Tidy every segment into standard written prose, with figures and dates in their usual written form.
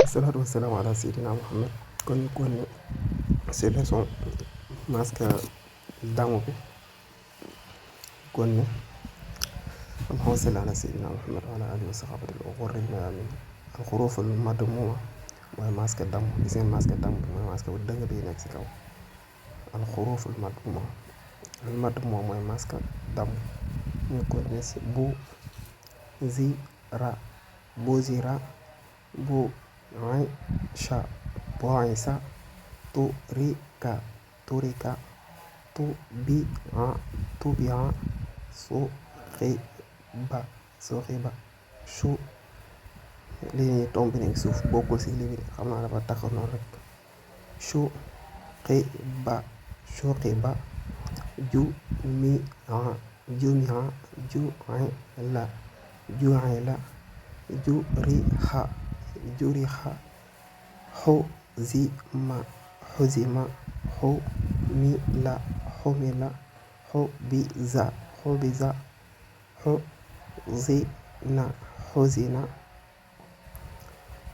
Assalatu wassalamu ala sayyidina Muhammad. Kon ñu continuer ci leçon masque damu bi kon ne Allahumma salli ala sayyidina Muhammad wa ala alihi wa sahbihi al-ghurril mayamin. Al-huruful madmuma mooy masque damm. Gis ngeen masque damm bi mooy masque bu dëng bi nekk ci kaw. Al-huruful madmuma al-madmuma mooy masque damm. ñu continuer ci bu zira bu zira bu aisha bu aisa turika turika tubia suxiba suxiba su lii nii tomb bi nekk suuf bokkul ci lii bi xam naa dafa taxaw noonu rek suxiba suxiba jumia juila juriha juriha xuzima xuzima xumila xumila xubiza xubiza xuzina xuzina.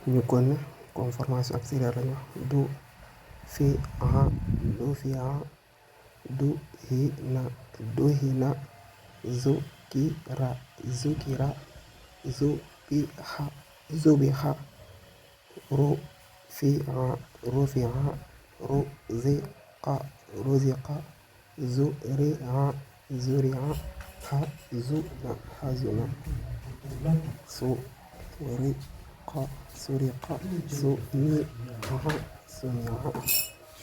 ñu kon ne comme formation auxiliaire lañu wax du fi duhina duhina zukira zukira zubiha zubiha rufi'a rufi'a ruziqa ruziqa zuri'a zuri'a hazuna hazuna suriqa suriqa sumi'a sumi'a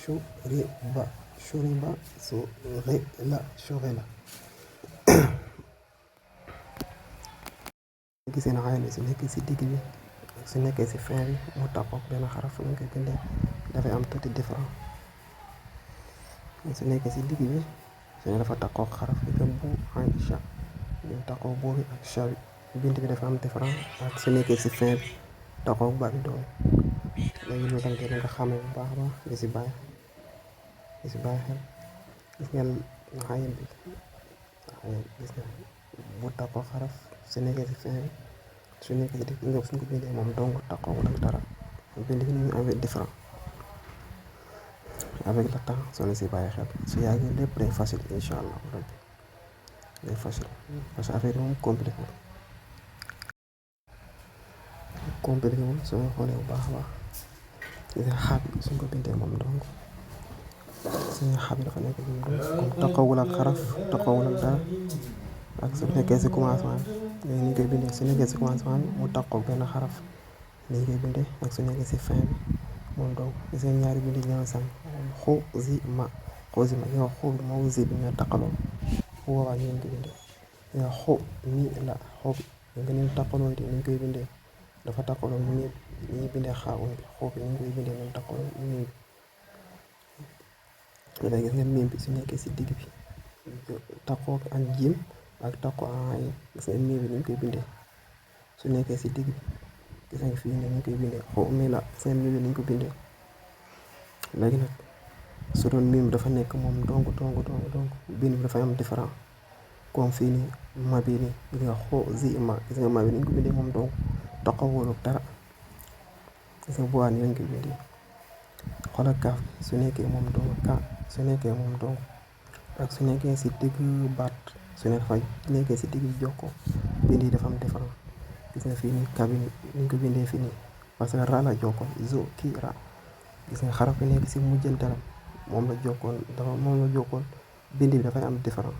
shuriba shuriba sughila shughila. gis ngeen xayma su nekkee ci digg bi su nekkee ci fin bi mu tàqoog benn xaraf lañ koy bindee dafay am tuuti différent su nekkee ci digg bi su ne dafa tàqoog xaraf bi comme bu Aïcha ñu tàqoog boobu ak cha bi bind bi dafa am différent ak su nekkee ci fin bi tàqoog ba bi doon léegi loolu tamit nga xamee bu baax a baax di ci bàyyi xel gis ngeen xayma bi gis ngeen bu tàqoog xaraf su nekkee ci fin bi su nekkee ci digg nga suñ ko bindee moom dong tàqoogul ak dara bind bi ñu avec différent avec le temps soo leen si bàyyi xel su yàggee lépp day facile incha allah rabbi day facile parce que affaire yi moom compliqué wul soo xoolee bu baax a baax gis nga xaab bi suñ ko bindee moom dong suñu xaab bi dafa nekk comme tàqoogul ak xaraf tàqoogul ak dara ak su nekkee si commencement bi ni ñu koy bindee su nekkee si commencement bi mu tàqoog benn xaraf ni ñu koy bindee ak su nekkee si fin bi moom donc gis nga ñaari bind yi ñoo sam xuzima xuzima yow xu bi moo zi bi ñoo taqaloo bu boobaa ñu koy bindee yow xu mi la xu bi nga ni taqaloo te ni ñu koy bindee dafa taqaloo ni ñuy bindee xaawoon bi xu bi ni ñu koy bindee noonu taqaloo miim bi léegi gis nga miim bi su nekkee si digg bi taqoo ak jiim ak taqoo ak gis nga miim bi ni ñu koy bindee su nekkee si digg bi gis nga fii nii ñu koy bindee xu mi la gis nga miim bi ni ñu ko bindee léegi nag su doon miim dafa nekk moom donc bind bi dafay am différent comme fii nii ma bi nii gis nga xuzima gis nga ma bi ni ñu ko bindee moom donc taqawul ak dara gis nga boobaa nii lañ koy bindee xoolal kaaf su nekkee moom donc ka su nekkee moom donc ak su nekkee si digg baat su nekkee si digg jokkoo bind yi dafa am différent gis nga fii nii ka bi ni ñu ko bindee fii nii parce que ra la jokkoo zo kii ra gis nga xaraf bi nekk si mujjantalam moom la jokkoon bind bi dafay am différent